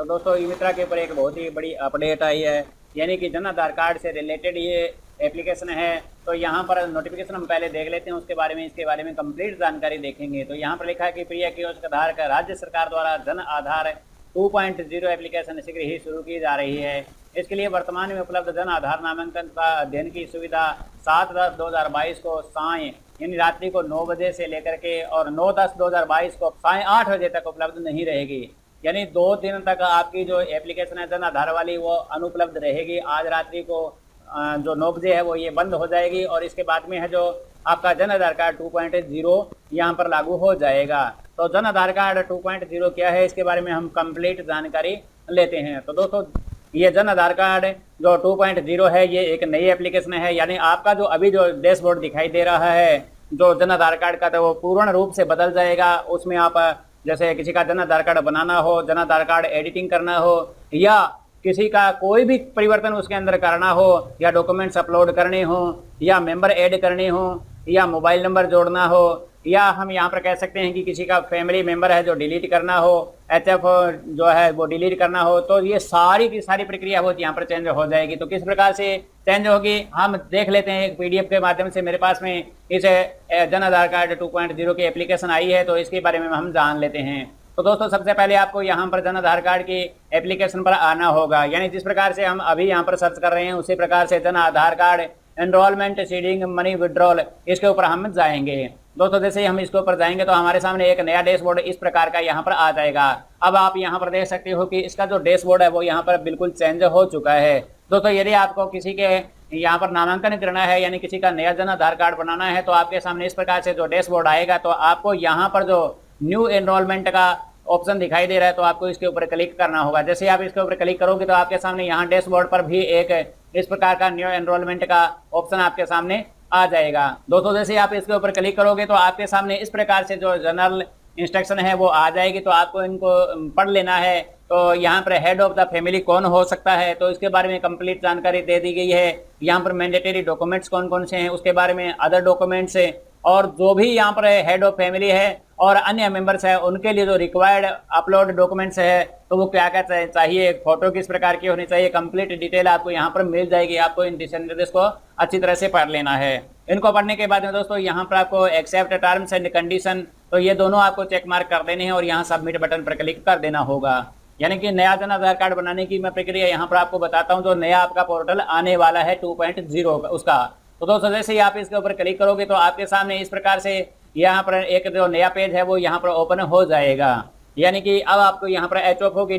तो दोस्तों ई मित्रा के ऊपर एक बहुत ही बड़ी अपडेट आई है, यानी कि जन आधार कार्ड से रिलेटेड ये एप्लीकेशन है। तो यहाँ पर नोटिफिकेशन हम पहले देख लेते हैं, उसके बारे में इसके बारे में कंप्लीट जानकारी देखेंगे। तो यहाँ पर लिखा है कि प्रिय कियोस्क धारक राज्य सरकार द्वारा जन आधार 2.0 एप्लीकेशन शीघ्र ही शुरू की जा रही है। इसके लिए वर्तमान में उपलब्ध जन आधार नामांकन का अध्ययन की सुविधा 7/10/2022 को साय यानी रात्रि को 9 बजे से लेकर के और 9/10/2022 को साय 8 बजे तक उपलब्ध नहीं रहेगी। यानी 2 दिन तक आपकी जो एप्लीकेशन है जन आधार वाली वो अनुपलब्ध रहेगी। आज रात्रि को जो 9 बजे है वो ये बंद हो जाएगी और इसके बाद में है जो आपका जन आधार कार्ड 2.0 यहाँ पर लागू हो जाएगा। तो जन आधार कार्ड 2.0 क्या है, इसके बारे में हम कंप्लीट जानकारी लेते हैं। तो दोस्तों ये जन आधार कार्ड जो 2.0 है ये एक नई एप्लीकेशन है, यानी आपका जो अभी जो डैशबोर्ड दिखाई दे रहा है जो जन आधार कार्ड का, तो वो पूर्ण रूप से बदल जाएगा। उसमें आप जैसे किसी का जन आधार कार्ड बनाना हो, जन आधार कार्ड एडिटिंग करना हो, या किसी का कोई भी परिवर्तन उसके अंदर करना हो, या डॉक्यूमेंट्स अपलोड करने हो, या मेंबर ऐड करने हो, या मोबाइल नंबर जोड़ना हो, या हम यहाँ पर कह सकते हैं कि किसी का फैमिली मेंबर है जो डिलीट करना हो, HF जो है वो डिलीट करना हो, तो ये सारी की सारी प्रक्रिया वो यहाँ पर चेंज हो जाएगी। तो किस प्रकार से चेंज होगी हम देख लेते हैं। एक PDF के माध्यम से मेरे पास में इस जन आधार कार्ड 2.0 की एप्लीकेशन आई है, तो इसके बारे में हम जान लेते हैं। तो दोस्तों सबसे पहले आपको यहाँ पर जन आधार कार्ड की एप्लीकेशन पर आना होगा, यानी जिस प्रकार से हम अभी यहाँ पर सर्च कर रहे हैं उसी प्रकार से Jan Aadhaar card enrolment seeding money withdrawal, इसके ऊपर हम जाएंगे। दोस्तों जैसे ही हम इसके ऊपर जाएंगे तो हमारे सामने एक नया डैशबोर्ड इस प्रकार का यहाँ पर आ जाएगा। अब आप यहाँ पर देख सकते हो कि इसका जो डैशबोर्ड है वो यहाँ पर बिल्कुल चेंज हो चुका है। दोस्तों यदि आपको किसी के यहाँ पर नामांकन करना है, यानी किसी का नया जन आधार कार्ड बनाना है, तो आपके सामने इस प्रकार से जो डैशबोर्ड आएगा, तो आपको यहाँ पर जो न्यू एनरोलमेंट का ऑप्शन दिखाई दे रहा है तो आपको इसके ऊपर क्लिक करना होगा। जैसे आप इसके ऊपर क्लिक करोगे तो आपके सामने यहाँ डैशबोर्ड पर भी एक इस प्रकार का न्यू एनरोलमेंट का ऑप्शन आपके सामने आ जाएगा। दोस्तों जैसे आप इसके ऊपर क्लिक करोगे तो आपके सामने इस प्रकार से जो जनरल इंस्ट्रक्शन है वो आ जाएगी, तो आपको इनको पढ़ लेना है। तो यहाँ पर हेड ऑफ द फैमिली कौन हो सकता है, तो इसके बारे में कंप्लीट जानकारी दे दी गई है। यहाँ पर मैंडेटरी डॉक्यूमेंट्स कौन कौन से हैं उसके बारे में, अदर डॉक्यूमेंट्स है, और जो भी यहाँ पर हेड ऑफ फैमिली है और अन्य मेंबर्स है उनके लिए जो रिक्वायर्ड अपलोड डॉक्यूमेंट्स है तो वो क्या क्या चाहिए, फोटो किस प्रकार की होनी चाहिए, कंप्लीट डिटेल आपको यहाँ पर मिल जाएगी। आपको इन दिशा निर्देश को अच्छी तरह से पढ़ लेना है। इनको पढ़ने के बाद में दोस्तों यहाँ पर आपको एक्सेप्ट टर्म्स एंड कंडीशन, तो ये दोनों आपको चेक मार्क कर देने हैं और यहाँ सबमिट बटन पर क्लिक कर देना होगा। यानी कि नया जन आधार कार्ड बनाने की मैं प्रक्रिया यहाँ पर आपको बताता हूँ, जो नया आपका पोर्टल आने वाला है 2.0 उसका। तो दोस्तों जैसे ही आप इसके ऊपर क्लिक करोगे तो आपके सामने इस प्रकार से यहाँ पर एक जो नया पेज है वो यहाँ पर ओपन हो जाएगा। यानी कि अब आपको यहाँ पर HFO की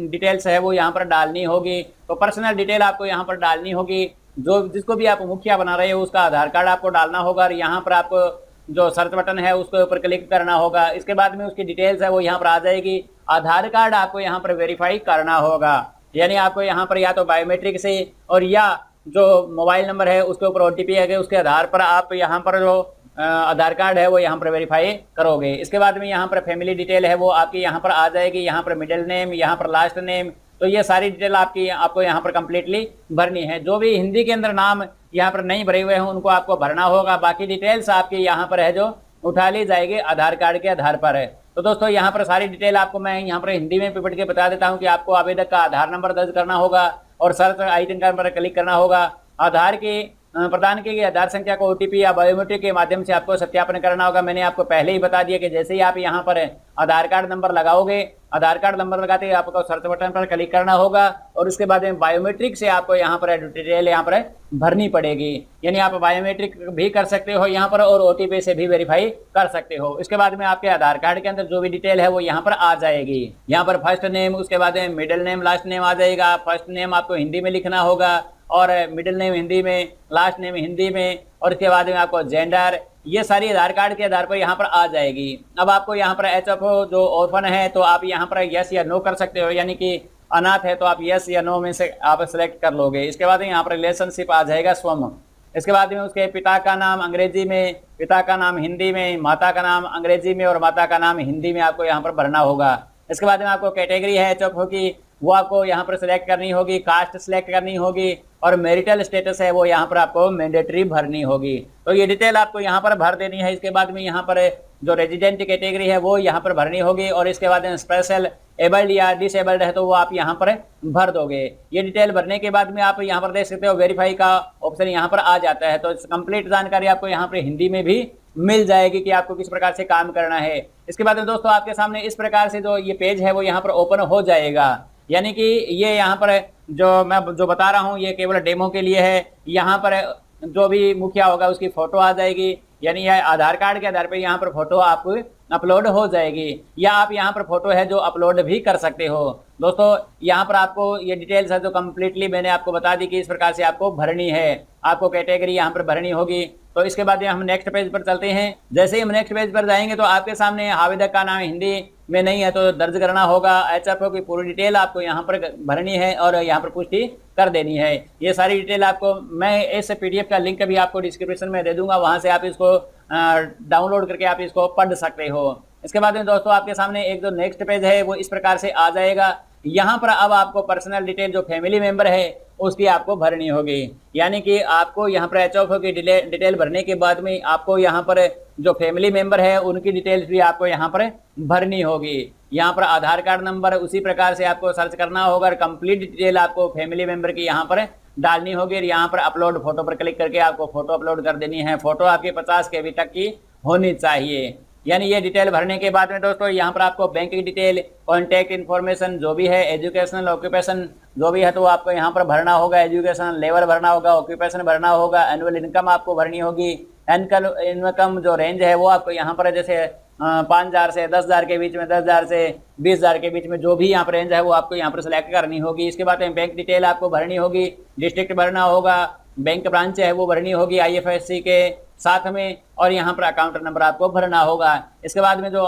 डिटेल्स है वो यहाँ पर डालनी होगी। तो पर्सनल डिटेल आपको यहाँ पर डालनी होगी। जो जिसको भी आप मुखिया बना रहे हो उसका आधार कार्ड आपको डालना होगा और यहाँ पर आपको जो सर्च बटन है उसके ऊपर क्लिक करना होगा। इसके बाद में उसकी डिटेल्स है वो यहाँ पर आ जाएगी। आधार कार्ड आपको यहाँ पर वेरीफाई करना होगा, यानी आपको यहाँ पर या तो बायोमेट्रिक से और या जो मोबाइल नंबर है उसके ऊपर OTP है उसके आधार पर आप यहाँ पर जो आधार कार्ड है वो यहाँ पर वेरीफाई करोगे। इसके बाद में यहाँ पर फैमिली डिटेल है वो आपकी यहाँ पर आ जाएगी। यहाँ पर मिडिल नेम, यहाँ पर लास्ट नेम, तो ये सारी डिटेल आपको यहाँ पर कंप्लीटली भरनी है। जो भी हिंदी के अंदर नाम यहाँ पर नहीं भरे हुए हैं उनको आपको भरना होगा। बाकी डिटेल्स आपकी यहाँ पर है जो उठा ली जाएगी आधार कार्ड के आधार पर है। तो दोस्तों यहाँ पर सारी डिटेल आपको मैं यहाँ पर हिंदी में पिपट के बता देता हूँ कि आपको आवेदक का आधार नंबर दर्ज करना होगा और सर्च आइकन पर क्लिक करना होगा। आधार की प्रदान की गई आधार संख्या को OTP या बायोमेट्रिक के माध्यम से आपको सत्यापन करना होगा। मैंने आपको पहले ही बता दिया कि जैसे ही आप यहाँ पर आधार कार्ड नंबर लगाओगे, आधार कार्ड नंबर लगाते ही आपको सर्च बटन पर क्लिक करना होगा और उसके बाद में बायोमेट्रिक से आपको यहाँ पर डिटेल यहाँ पर भरनी पड़ेगी। यानी आप बायोमेट्रिक भी कर सकते हो यहाँ पर और OTP से भी वेरीफाई कर सकते हो। इसके बाद में आपके आधार कार्ड के अंदर जो भी डिटेल है वो यहाँ पर आ जाएगी। यहाँ पर फर्स्ट नेम, उसके बाद में मिडिल नेम, लास्ट नेम आ जाएगा। फर्स्ट नेम आपको हिंदी में लिखना होगा और मिडिल नेम हिंदी में, लास्ट नेम हिंदी में, और इसके बाद में आपको जेंडर, ये सारी आधार कार्ड के आधार पर यहाँ पर आ जाएगी। अब आपको यहाँ पर HFO जो ऑर्फन है तो आप यहाँ पर यस या नो कर सकते हो, यानी कि अनाथ है तो आप यस या नो में से आप सेलेक्ट कर लोगे। इसके बाद यहाँ पर रिलेशनशिप आ जाएगा स्वम। इसके बाद में उसके पिता का नाम अंग्रेजी में, पिता का नाम हिंदी में, माता का नाम अंग्रेजी में और माता का नाम हिंदी में आपको यहाँ पर भरना होगा। इसके बाद में आपको कैटेगरी है HFO की वो आपको यहाँ पर सिलेक्ट करनी होगी, कास्ट सिलेक्ट करनी होगी और मैरिटल स्टेटस है वो यहाँ पर आपको मैंडेटरी भरनी होगी। तो ये डिटेल आपको यहाँ पर भर देनी है। इसके बाद में यहाँ पर जो रेजिडेंट कैटेगरी है वो यहाँ पर भरनी होगी, और इसके बाद स्पेशल एबल्ड या डिसेबल्ड है तो वो आप यहाँ पर भर दोगे। ये डिटेल भरने के बाद में आप यहाँ पर देख सकते हो वेरीफाई का ऑप्शन यहाँ पर आ जाता है। तो कंप्लीट जानकारी आपको यहाँ पर हिंदी में भी मिल जाएगी कि आपको किस प्रकार से काम करना है। इसके बाद में दोस्तों आपके सामने इस प्रकार से जो ये पेज है वो यहाँ पर ओपन हो जाएगा। यानी कि ये यहाँ पर जो मैं जो बता रहा हूँ ये केवल डेमो के लिए है। यहाँ पर जो भी मुखिया होगा उसकी फोटो आ जाएगी, यानी यह आधार कार्ड के आधार पर यहाँ पर फोटो आपको अपलोड हो जाएगी, या आप यहाँ पर फोटो है जो अपलोड भी कर सकते हो। दोस्तों यहाँ पर आपको ये डिटेल्स है जो कम्प्लीटली मैंने आपको बता दी कि इस प्रकार से आपको भरनी है, आपको कैटेगरी यहाँ पर भरनी होगी। तो इसके बाद हम नेक्स्ट पेज पर चलते हैं। जैसे ही हम नेक्स्ट पेज पर जाएंगे तो आपके सामने आवेदक का नाम हिंदी में नहीं है तो दर्ज करना होगा। HFO की पूरी डिटेल आपको यहाँ पर भरनी है और यहाँ पर पुष्टि कर देनी है। ये सारी डिटेल आपको मैं इस PDF का लिंक भी आपको डिस्क्रिप्शन में दे दूंगा, वहां से आप इसको डाउनलोड करके आप इसको पढ़ सकते हो। इसके बाद में दोस्तों आपके सामने एक जो नेक्स्ट पेज है वो इस प्रकार से आ जाएगा। यहाँ पर अब आपको पर्सनल डिटेल जो फैमिली मेंबर है उसकी आपको भरनी होगी, यानी कि आपको यहाँ पर HFO की डिटेल भरने के बाद में आपको यहाँ पर जो फैमिली मेंबर है उनकी डिटेल्स भी आपको यहाँ पर भरनी होगी। यहाँ पर आधार कार्ड नंबर उसी प्रकार से आपको सर्च करना होगा और कंप्लीट डिटेल आपको फैमिली मेंबर की यहाँ पर डालनी होगी। और यहाँ पर अपलोड फोटो पर क्लिक करके आपको फोटो अपलोड कर देनी है। फोटो आपकी 50 KB तक की होनी चाहिए। यानी ये डिटेल भरने के बाद में दोस्तों यहाँ पर आपको बैंक की डिटेल, कॉन्टैक्ट इन्फॉर्मेशन जो भी है, एजुकेशनल ऑक्यूपेशन जो भी है तो आपको यहाँ पर भरना होगा। एजुकेशन लेवल भरना होगा, ऑक्यूपेशन भरना होगा, एनुअल इनकम आपको भरनी होगी। एनुअल इनकम जो रेंज है वो आपको यहाँ पर जैसे 5,000 से 10,000 के बीच में, 10,000 से 20,000 के बीच में जो भी यहाँ पर रेंज है वो आपको यहाँ पर सिलेक्ट करनी होगी। इसके बाद में बैंक डिटेल आपको भरनी होगी, डिस्ट्रिक्ट भरना होगा, बैंक ब्रांच है वो भरनी होगी IFSC के साथ में, और यहाँ पर अकाउंट नंबर आपको भरना होगा। इसके बाद में जो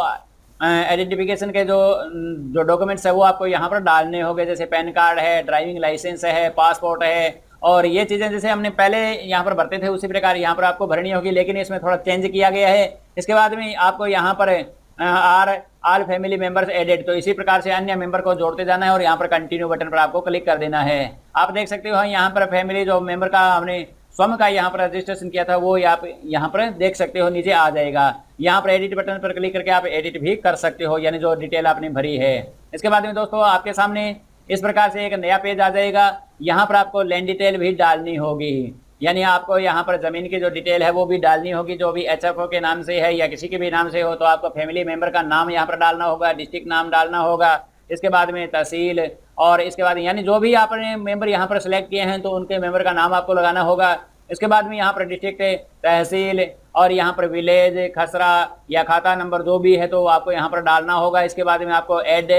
आइडेंटिफिकेशन के जो डॉक्यूमेंट्स है वो आपको यहाँ पर डालने होंगे, जैसे पैन कार्ड है, ड्राइविंग लाइसेंस है, पासपोर्ट है, और ये चीज़ें जैसे हमने पहले यहाँ पर भरते थे उसी प्रकार यहाँ पर आपको भरनी होगी, लेकिन इसमें थोड़ा चेंज किया गया है। इसके बाद में आपको यहाँ पर ऑल फैमिली मेंबर्स एडेड, तो इसी प्रकार से अन्य मेंबर को जोड़ते जाना है और यहाँ पर कंटिन्यू बटन पर आपको क्लिक कर देना है। आप देख सकते हो यहाँ पर फैमिली जो मेंबर का हमने स्वयं का यहाँ पर रजिस्ट्रेशन किया था वो आप यहाँ पर देख सकते हो, नीचे आ जाएगा। यहाँ पर एडिट बटन पर क्लिक करके आप एडिट भी कर सकते हो, यानी जो डिटेल आपने भरी है। इसके बाद में दोस्तों आपके सामने इस प्रकार से एक नया पेज आ जाएगा। यहाँ पर आपको लैंड डिटेल भी डालनी होगी, यानी आपको यहाँ पर जमीन की जो डिटेल है वो भी डालनी होगी। जो भी HFO के नाम से है या किसी के भी नाम से हो तो आपको फैमिली मेंबर का नाम यहाँ पर डालना होगा, डिस्ट्रिक्ट नाम डालना होगा, इसके बाद में तहसील, और इसके बाद यानी जो भी आपने मेंबर यहाँ पर सिलेक्ट किए हैं तो उनके मेंबर का नाम आपको लगाना होगा। इसके बाद में यहाँ पर डिस्ट्रिक्ट, तहसील और यहाँ पर विलेज, खसरा या खाता नंबर जो भी है तो आपको यहाँ पर डालना होगा। इसके बाद में आपको ऐड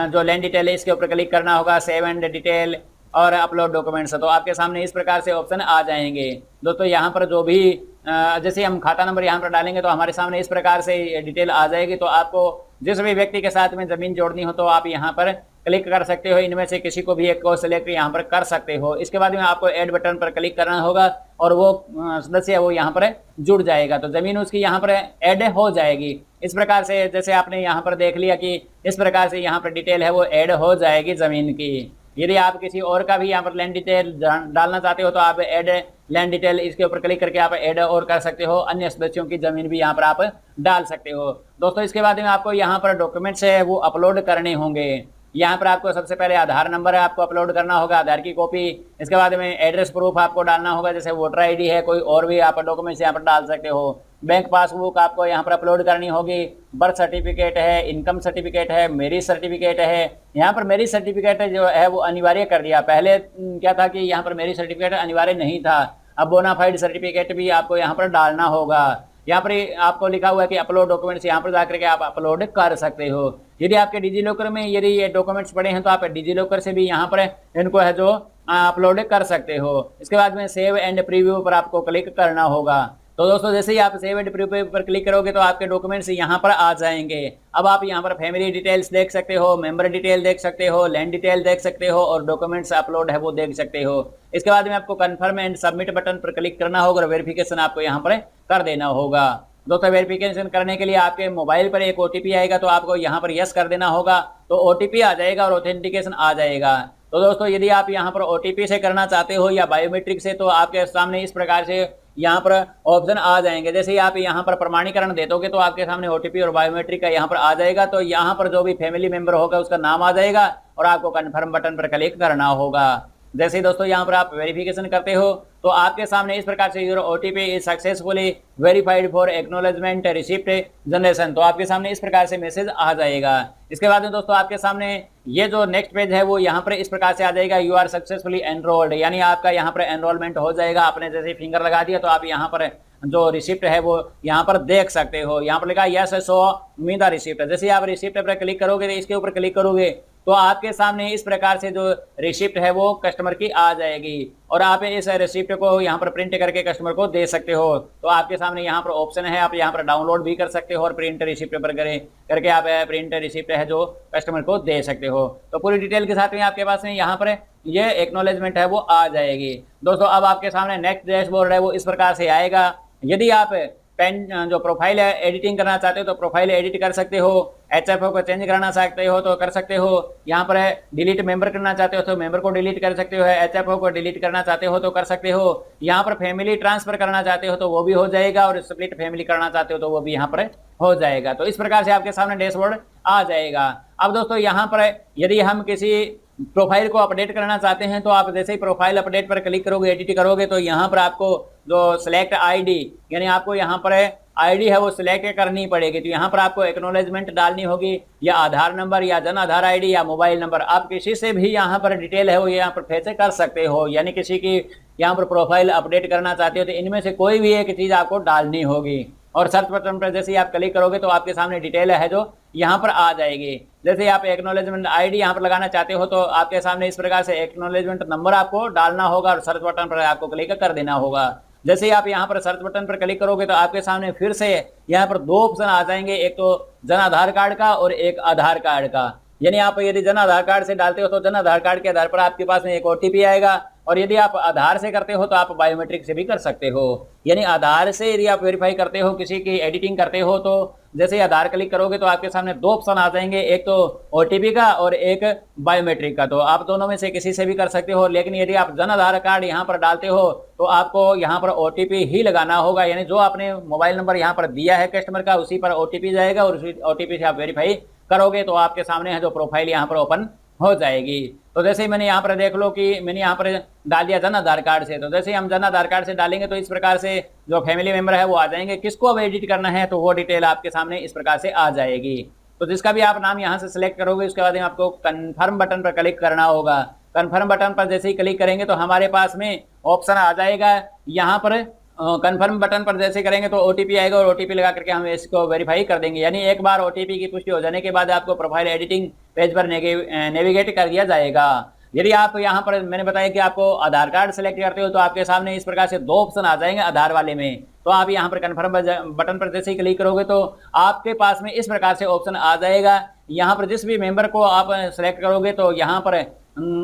जो लैंड डिटेल है इसके ऊपर क्लिक करना होगा, सेव एंड डिटेल और अपलोड डॉक्यूमेंट्स। तो आपके सामने इस प्रकार से ऑप्शन आ जाएंगे। दोस्तों यहाँ पर जो भी जैसे हम खाता नंबर यहाँ पर डालेंगे तो हमारे सामने इस प्रकार से डिटेल आ जाएगी। तो आपको जिस भी व्यक्ति के साथ में ज़मीन जोड़नी हो तो आप यहाँ पर क्लिक कर सकते हो, इनमें से किसी को भी एक को सिलेक्ट यहाँ पर कर सकते हो। इसके बाद में आपको ऐड बटन पर क्लिक करना होगा और वो सदस्य वो यहाँ पर जुड़ जाएगा, तो ज़मीन उसकी यहाँ पर ऐड हो जाएगी। इस प्रकार से जैसे आपने यहाँ पर देख लिया कि इस प्रकार से यहाँ पर डिटेल है वो ऐड हो जाएगी ज़मीन की। यदि आप किसी और का भी यहाँ पर लैंड डिटेल डालना चाहते हो तो आप ऐड लैंड डिटेल इसके ऊपर क्लिक करके आप ऐड और कर सकते हो, अन्य सदस्यों की ज़मीन भी यहाँ पर आप डाल सकते हो। दोस्तों इसके बाद में आपको यहाँ पर डॉक्यूमेंट्स है वो अपलोड करने होंगे। यहाँ पर आपको सबसे पहले आधार नंबर है आपको अपलोड करना होगा, आधार की कॉपी। इसके बाद में एड्रेस प्रूफ आपको डालना होगा, जैसे वोटर ID है, कोई और भी आप डॉक्यूमेंट्स यहाँ पर डाल सकते हो। बैंक पासबुक आपको यहाँ पर अपलोड करनी होगी, बर्थ सर्टिफिकेट है, इनकम सर्टिफिकेट है, मैरिज सर्टिफिकेट है। यहाँ पर मैरिज सर्टिफिकेट जो है वो अनिवार्य कर दिया। पहले क्या था कि यहाँ पर मैरिज सर्टिफिकेट अनिवार्य नहीं था, अब बोनाफाइड सर्टिफिकेट भी आपको यहाँ पर डालना होगा। यहाँ पर आपको लिखा हुआ है कि अपलोड डॉक्यूमेंट्स, यहाँ पर जाकर के आप अपलोड कर सकते हो। यदि आपके डिजी लॉकर में यदि ये डॉक्यूमेंट्स पड़े हैं तो आप डिजी लॉकर से भी यहाँ पर इनको है जो अपलोड कर सकते हो। इसके बाद में सेव एंड प्रीव्यू पर आपको क्लिक करना होगा। तो दोस्तों जैसे ही आप सेव एंड प्रीव्यू पर क्लिक करोगे तो आपके डॉक्यूमेंट्स यहाँ पर आ जाएंगे। अब आप यहाँ पर फैमिली डिटेल्स देख सकते हो, मेंबर डिटेल देख सकते हो, लैंड डिटेल देख सकते हो और डॉक्यूमेंट्स अपलोड है वो देख सकते हो। इसके बाद में आपको कन्फर्म एंड सबमिट बटन पर क्लिक करना होगा और वेरिफिकेशन आपको यहाँ पर कर देना होगा। दोस्तों वेरिफिकेशन करने के लिए आपके मोबाइल पर एक OTP आएगा, तो आपको यहाँ पर यस कर देना होगा, तो OTP आ जाएगा और ऑथेंटिकेशन आ जाएगा। तो दोस्तों यदि आप यहाँ पर OTP से करना चाहते हो या बायोमेट्रिक से, तो आपके सामने इस प्रकार से यहाँ पर ऑप्शन आ जाएंगे। जैसे ही आप यहाँ पर प्रमाणीकरण दे दोगे तो आपके सामने ओटीपी और बायोमेट्रिक का यहाँ पर आ जाएगा। तो यहाँ पर जो भी फैमिली मेंबर होगा उसका नाम आ जाएगा और आपको कन्फर्म बटन पर क्लिक करना होगा। जैसे ही दोस्तों यहाँ पर आप वेरिफिकेशन करते हो तो आपके सामने इस प्रकार से your OTP is successfully verified for acknowledgement receipt generation, तो आपके सामने इस प्रकार से मैसेज आ जाएगा। इसके बाद में दोस्तों आपके सामने ये जो नेक्स्ट पेज है वो यहाँ पर इस प्रकार से आ जाएगा, यू आर सक्सेसफुली एनरोल्ड, यानी आपका यहाँ पर एनरोलमेंट हो जाएगा। आपने जैसे फिंगर लगा दिया तो आप यहाँ पर जो रिसिप्ट है वो यहाँ पर देख सकते हो। यहाँ पर लिखा yes so me the receipt, जैसे आप रिसिप्ट पर क्लिक करोगे तो इसके ऊपर क्लिक करोगे तो आपके सामने इस प्रकार से जो रिसिप्ट है वो कस्टमर की आ जाएगी और आप इस रिसिप्ट को यहाँ पर प्रिंट करके कस्टमर को दे सकते हो। तो आपके सामने यहाँ पर ऑप्शन है, आप यहाँ पर डाउनलोड भी कर सकते हो और प्रिंट रिसिप्ट पर करके आप प्रिंट रिसिप्ट है जो कस्टमर को दे सकते हो। तो पूरी डिटेल के साथ में आपके पास में यहाँ पर ये एक्नॉलेजमेंट है वो आ जाएगी। दोस्तों अब आपके सामने नेक्स्ट डैशबोर्ड है वो इस प्रकार से आएगा। यदि आप पेन जो प्रोफाइल है एडिटिंग करना चाहते हो तो प्रोफाइल एडिट कर सकते हो, एचएफओ को चेंज करना चाहते हो तो कर सकते हो, यहाँ पर डिलीट मेंबर करना चाहते हो तो मेंबर को डिलीट कर सकते हो, एचएफओ को डिलीट करना चाहते हो तो कर सकते हो, यहाँ पर फैमिली ट्रांसफर करना चाहते हो तो वो भी हो जाएगा और स्प्लिट फैमिली करना चाहते हो तो वो भी यहाँ पर हो जाएगा। तो इस प्रकार से आपके सामने डैशबोर्ड आ जाएगा। अब दोस्तों यहाँ पर यदि हम किसी प्रोफाइल को अपडेट करना चाहते हैं तो आप जैसे ही प्रोफाइल अपडेट पर क्लिक करोगे, एडिट करोगे तो यहाँ पर आपको जो सिलेक्ट आईडी, यानी आपको यहाँ पर आईडी है वो सिलेक्ट करनी पड़ेगी। तो यहाँ पर आपको एक्नॉलेजमेंट डालनी होगी या आधार नंबर या जन आधार आईडी या मोबाइल नंबर, आप किसी से भी यहाँ पर डिटेल है वो यहाँ पर फेच कर सकते हो। यानी किसी की यहाँ पर प्रोफाइल अपडेट करना चाहते हो तो इनमें से कोई भी एक चीज़ आपको डालनी होगी और सर्च बटन पर जैसे ही आप क्लिक करोगे तो आपके सामने डिटेल है जो यहाँ पर आ जाएगी। जैसे आप एक्नॉलेजमेंट आईडी यहाँ पर लगाना चाहते हो तो आपके सामने इस प्रकार से एक्नॉलेजमेंट नंबर आपको डालना होगा और सर्च बटन पर आपको क्लिक कर देना होगा। जैसे ही आप यहाँ पर सर्च बटन पर क्लिक करोगे तो आपके सामने फिर से यहाँ पर दो ऑप्शन आ जाएंगे, एक तो जन आधार कार्ड का और एक आधार कार्ड का। यानी आप यदि जन आधार कार्ड से डालते हो तो जन आधार कार्ड के आधार पर आपके पास में एक ओटीपी आएगा और यदि आप आधार से करते हो तो आप बायोमेट्रिक से भी कर सकते हो। यानी आधार से यदि आप वेरीफाई करते हो, किसी की एडिटिंग करते हो तो जैसे ही आधार क्लिक करोगे तो आपके सामने दो ऑप्शन आ जाएंगे, एक तो ओटीपी का और एक बायोमेट्रिक का। तो आप दोनों में से किसी से भी कर सकते हो, लेकिन यदि आप जन आधार कार्ड यहाँ पर डालते हो तो आपको यहाँ पर ओटीपी ही लगाना होगा। यानी जो आपने मोबाइल नंबर यहाँ पर दिया है कस्टमर का उसी पर ओटीपी जाएगा और उसी ओटीपी से आप वेरीफाई करोगे तो आपके सामने है जो प्रोफाइल यहाँ पर ओपन हो जाएगी। तो जैसे ही मैंने यहाँ पर देख लो कि मैंने यहाँ पर डाल दिया जन आधार कार्ड से, तो जैसे ही हम जन आधार कार्ड से डालेंगे तो इस प्रकार से जो फैमिली मेंबर है वो आ जाएंगे। किसको अब एडिट करना है तो वो डिटेल आपके सामने इस प्रकार से आ जाएगी। तो जिसका भी आप नाम यहाँ से सिलेक्ट करोगे उसके बाद आपको कन्फर्म बटन पर क्लिक करना होगा। कन्फर्म बटन पर जैसे ही क्लिक करेंगे तो हमारे पास में ऑप्शन आ जाएगा, यहाँ पर कन्फर्म बटन पर जैसे करेंगे तो ओटीपी आएगा और ओटीपी लगा करके हम इसको वेरीफाई कर देंगे। यानी एक बार ओटीपी की पुष्टि हो जाने के बाद आपको प्रोफाइल एडिटिंग पेज पर नेविगेट कर दिया जाएगा। यदि आप यहाँ पर मैंने बताया कि आपको आधार कार्ड सेलेक्ट करते हो तो आपके सामने इस प्रकार से दो ऑप्शन आ जाएंगे आधार वाले में। तो आप यहाँ पर कन्फर्म बटन पर जैसे ही क्लिक करोगे तो आपके पास में इस प्रकार से ऑप्शन आ जाएगा। यहाँ पर जिस भी मेंबर को आप सेलेक्ट करोगे तो यहाँ पर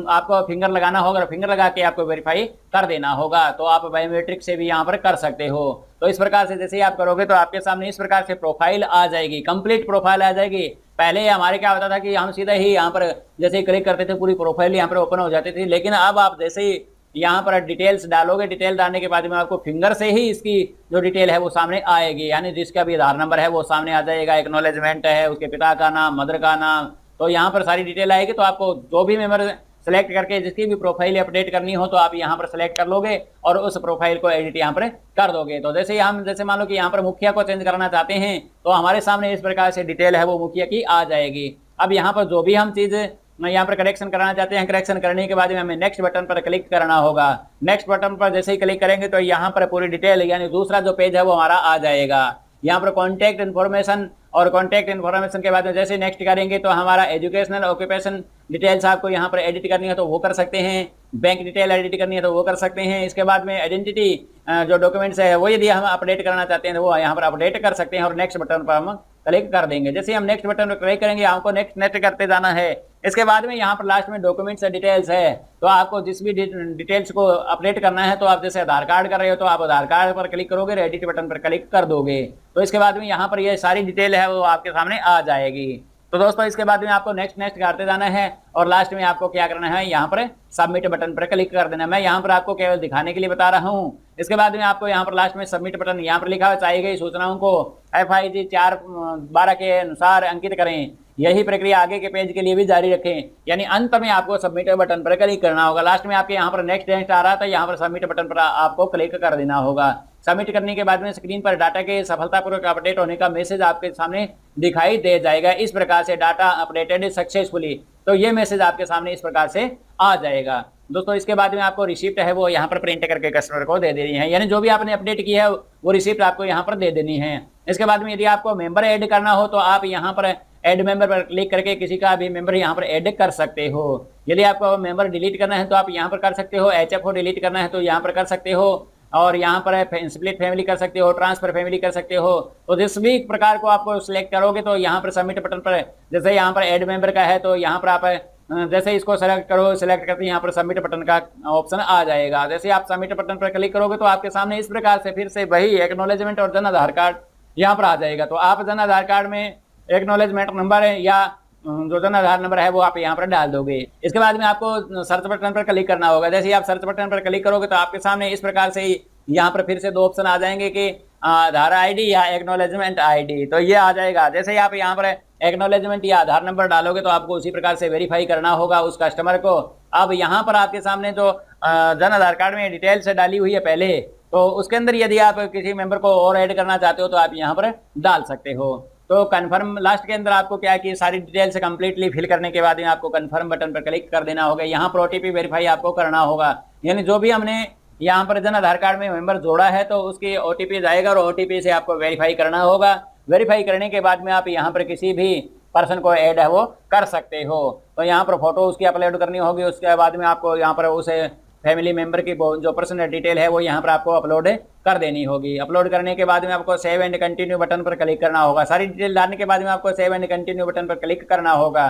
आपको फिंगर लगाना होगा और फिंगर लगा के आपको वेरीफाई कर देना होगा। तो आप बायोमेट्रिक से भी यहाँ पर कर सकते हो। तो इस प्रकार से जैसे ही आप करोगे तो आपके सामने इस प्रकार से प्रोफाइल आ जाएगी, कंप्लीट प्रोफाइल आ जाएगी। पहले हमारे क्या होता था कि हम सीधा ही यहाँ पर जैसे ही क्लिक करते थे पूरी प्रोफाइल यहाँ पर ओपन हो जाती थी, लेकिन अब आप जैसे ही यहाँ पर डिटेल्स डालोगे, डिटेल डालने के बाद में आपको फिंगर से ही इसकी जो डिटेल है वो सामने आएगी। यानी जिसका भी आधार नंबर है वो सामने आ जाएगा, एक्नॉलेजमेंट है, उसके पिता का नाम, मदर का नाम, तो यहाँ पर सारी डिटेल आएगी। तो आपको जो भी मेंबर सेलेक्ट करके जिसकी भी प्रोफाइल अपडेट करनी हो तो आप यहाँ पर सेलेक्ट कर लोगे और उस प्रोफाइल को एडिट यहाँ पर कर दोगे। तो जैसे हम जैसे मान लो कि यहाँ पर मुखिया को चेंज करना चाहते हैं तो हमारे सामने इस प्रकार से डिटेल है वो मुखिया की आ जाएगी। अब यहाँ पर जो भी हम चीज़ यहाँ पर करेक्शन कराना चाहते हैं, करेक्शन करने के बाद में हमें नेक्स्ट बटन पर क्लिक करना होगा। नेक्स्ट बटन पर जैसे ही क्लिक करेंगे तो यहाँ पर पूरी डिटेल यानी दूसरा जो पेज है वो हमारा आ जाएगा। यहाँ पर कॉन्टैक्ट इन्फॉर्मेशन और कॉन्टैक्ट इन्फॉर्मेशन के बाद में जैसे नेक्स्ट करेंगे तो हमारा एजुकेशनल ऑक्यूपेशन डिटेल्स आपको यहाँ पर एडिट करनी है तो वो कर सकते हैं, बैंक डिटेल एडिट करनी है तो वो कर सकते हैं। इसके बाद में आइडेंटिटी जो डॉक्यूमेंट्स है वो यदि हम अपडेट करना चाहते हैं तो वो यहाँ पर अपडेट कर सकते हैं और नेक्स्ट बटन पर हम क्लिक कर देंगे। जैसे हम नेक्स्ट बटन पर क्लिक करेंगे आपको नेक्स्ट नेक्स्ट करते जाना है। इसके बाद में यहाँ पर लास्ट में डॉक्यूमेंट्स डिटेल्स है, तो आपको जिस भी डिटेल्स को अपडेट करना है तो आप जैसे आधार कार्ड कर रहे हो तो आप आधार कार्ड पर क्लिक करोगे, एडिट बटन पर क्लिक कर दोगे। तो इसके बाद में यहाँ पर ये सारी डिटेल है वो आपके सामने आ जाएगी। तो दोस्तों इसके बाद में आपको नेक्स्ट नेक्स्ट करते जाना है और लास्ट में आपको क्या करना है, यहाँ पर सबमिट बटन पर क्लिक कर देना है। मैं यहाँ पर आपको केवल दिखाने के लिए बता रहा हूँ। इसके बाद में आपको यहाँ पर लास्ट में सबमिट बटन यहाँ पर लिखा हुआ चाहिए गई सूचनाओं को FIG 4/12 के अनुसार अंकित करें। यही प्रक्रिया आगे के पेज के लिए भी जारी रखें। यानी अंत में आपको सबमिट बटन पर क्लिक करना होगा। लास्ट में आपके यहाँ पर नेक्स्ट नेक्स्ट आ रहा था, यहाँ पर सबमिट बटन पर आपको क्लिक कर देना होगा। सबमिट करने के बाद में स्क्रीन पर डाटा के सफलतापूर्वक अपडेट होने का मैसेज आपके सामने दिखाई दे जाएगा। इस प्रकार से डाटा अपडेटेड सक्सेसफुली, तो ये मैसेज आपके सामने इस प्रकार से आ जाएगा। दोस्तों इसके बाद में आपको रिसिप्ट है वो यहाँ पर प्रिंट करके कस्टमर को दे देनी है। यानी जो भी आपने अपडेट किया है वो रिसिप्ट आपको यहाँ पर दे देनी है। इसके बाद में यदि आपको मेंबर ऐड करना हो तो आप यहाँ पर ऐड मेंबर पर क्लिक करके किसी का भी मेंबर यहाँ पर ऐड कर सकते हो। यदि आपको मेंबर डिलीट करना है तो आप यहाँ पर कर सकते हो। HFO डिलीट करना है तो यहाँ पर कर सकते हो। और यहाँ पर स्प्लिट फैमिली कर सकते हो, ट्रांसफर फैमिली कर सकते हो। तो जिस भी प्रकार को आपको सिलेक्ट करोगे तो यहाँ पर सबमिट बटन पर, जैसे यहाँ पर ऐड मेंबर का है तो यहाँ पर आप जैसे इसको सेलेक्ट करो, सिलेक्ट करते यहाँ पर सबमिट बटन का ऑप्शन आ जाएगा। जैसे आप सबमिट बटन पर क्लिक करोगे तो आपके सामने इस प्रकार से फिर से वही एक्नॉलेजमेंट और जन आधार कार्ड यहाँ पर आ जाएगा। तो आप जन आधार कार्ड में एक्नॉलेजमेंट नंबर है या जो जन आधार नंबर है वो आप यहाँ पर डाल दोगे। इसके बाद में आपको सर्च बटन पर क्लिक करना होगा। जैसे ही आप सर्च बटन पर क्लिक करोगे तो आपके सामने इस प्रकार से यहाँ पर फिर से दो ऑप्शन आ जाएंगे कि आधार ID या एक्नॉलेजमेंट ID। तो ये आ जाएगा। जैसे ही आप यहाँ पर एक्नॉलेजमेंट या आधार नंबर डालोगे तो आपको उसी प्रकार से वेरीफाई करना होगा उस कस्टमर को। अब यहाँ पर आपके सामने जो जन आधार कार्ड में डिटेल्स डाली हुई है पहले, तो उसके अंदर यदि आप किसी मेंबर को और ऐड करना चाहते हो तो आप यहाँ पर डाल सकते हो। तो कन्फर्म लास्ट के अंदर आपको क्या है कि सारी डिटेल्स कंप्लीटली फिल करने के बाद में आपको कन्फर्म बटन पर क्लिक कर देना होगा। यहाँ पर OTP वेरीफाई आपको करना होगा। यानी जो भी हमने यहाँ पर जन आधार कार्ड में मेंबर जोड़ा है तो उसकी OTP जाएगा और OTP से आपको वेरीफाई करना होगा। वेरीफाई करने के बाद में आप यहाँ पर किसी भी पर्सन को ऐड है वो कर सकते हो। तो यहाँ पर फोटो उसकी अपलोड करनी होगी। उसके बाद में आपको यहाँ पर उसे फैमिली मेंबर की जो पर्सनल डिटेल है वो यहाँ पर आपको अपलोड कर देनी होगी। अपलोड करने के बाद में आपको सेव एंड कंटिन्यू बटन पर क्लिक करना होगा। सारी डिटेल डालने के बाद में आपको सेव एंड कंटिन्यू बटन पर क्लिक करना होगा।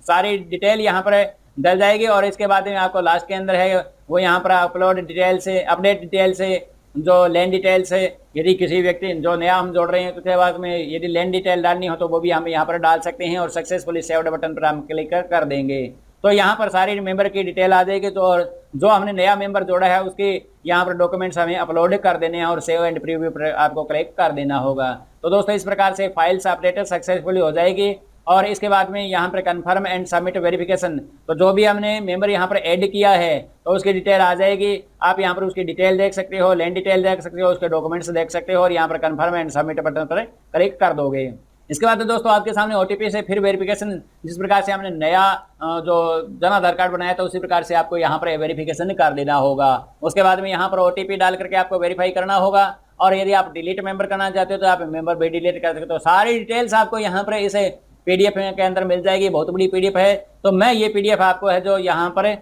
सारी डिटेल यहाँ पर डल जाएगी और इसके बाद में आपको लास्ट के अंदर है वो यहाँ पर अपलोड डिटेल से, अपडेट डिटेल से, जो लैंड डिटेल से, यदि किसी व्यक्ति जो नया हम जोड़ रहे हैं तो उसके बाद में यदि लैंड डिटेल डालनी हो तो वो भी हम यहाँ पर डाल सकते हैं और सक्सेसफुली सेव्ड बटन पर हम क्लिक कर देंगे। तो यहाँ पर सारी मेंबर की डिटेल आ जाएगी। तो जो हमने नया मेंबर जोड़ा है उसके यहाँ पर डॉक्यूमेंट्स हमें अपलोड कर देने हैं और सेव एंड प्रीव्यू पर आपको क्लिक कर देना होगा। तो दोस्तों इस प्रकार से फाइल्स अपडेटेड सक्सेसफुली हो जाएगी। और इसके बाद में यहाँ पर कन्फर्म एंड सबमिट वेरिफिकेशन, तो जो भी हमने मेंबर यहाँ पर ऐड किया है तो उसकी डिटेल आ जाएगी। आप यहाँ पर उसकी डिटेल देख सकते हो, लैंड डिटेल देख सकते हो, उसके डॉक्यूमेंट्स देख सकते हो और यहाँ पर कन्फर्म एंड सबमिट बटन पर क्लिक कर दोगे। इसके बाद दोस्तों आपके सामने OTP से फिर वेरिफिकेशन, जिस प्रकार से हमने नया जो जन आधार कार्ड बनाया था उसी प्रकार से आपको यहाँ पर वेरिफिकेशन कर देना होगा। उसके बाद में यहाँ पर OTP डाल करके आपको वेरीफाई करना होगा। और यदि आप डिलीट मेंबर करना चाहते हो तो आप मेंबर भी डिलीट कर सकते हो। सारी डिटेल्स आपको यहाँ पर इसे PDF के अंदर मिल जाएगी। बहुत बड़ी PDF है। तो मैं ये PDF आपको है जो यहाँ पर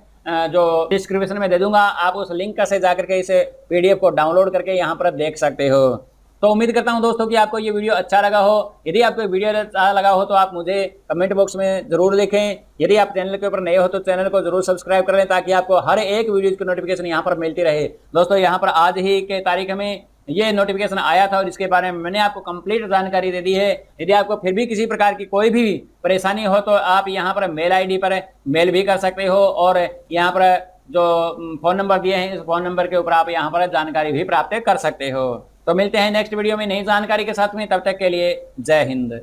जो डिस्क्रिप्शन में दे दूंगा, आप उस लिंक से जाकर के इसे PDF को डाउनलोड करके यहाँ पर देख सकते हो। तो उम्मीद करता हूँ दोस्तों कि आपको ये वीडियो अच्छा लगा हो। यदि आपको वीडियो अच्छा लगा हो तो आप मुझे कमेंट बॉक्स में जरूर लिखें। यदि आप चैनल के ऊपर नए हो तो चैनल को जरूर सब्सक्राइब कर लें ताकि आपको हर एक वीडियो की नोटिफिकेशन यहाँ पर मिलती रहे। दोस्तों यहाँ पर आज ही के तारीख में ये नोटिफिकेशन आया था और इसके बारे में मैंने आपको कंप्लीट जानकारी दे दी है। यदि आपको फिर भी किसी प्रकार की कोई भी परेशानी हो तो आप यहाँ पर मेल ID पर मेल भी कर सकते हो और यहाँ पर जो फ़ोन नंबर दिए हैं इस फ़ोन नंबर के ऊपर आप यहाँ पर जानकारी भी प्राप्त कर सकते हो। तो मिलते हैं नेक्स्ट वीडियो में नई जानकारी के साथ में, तब तक के लिए जय हिंद।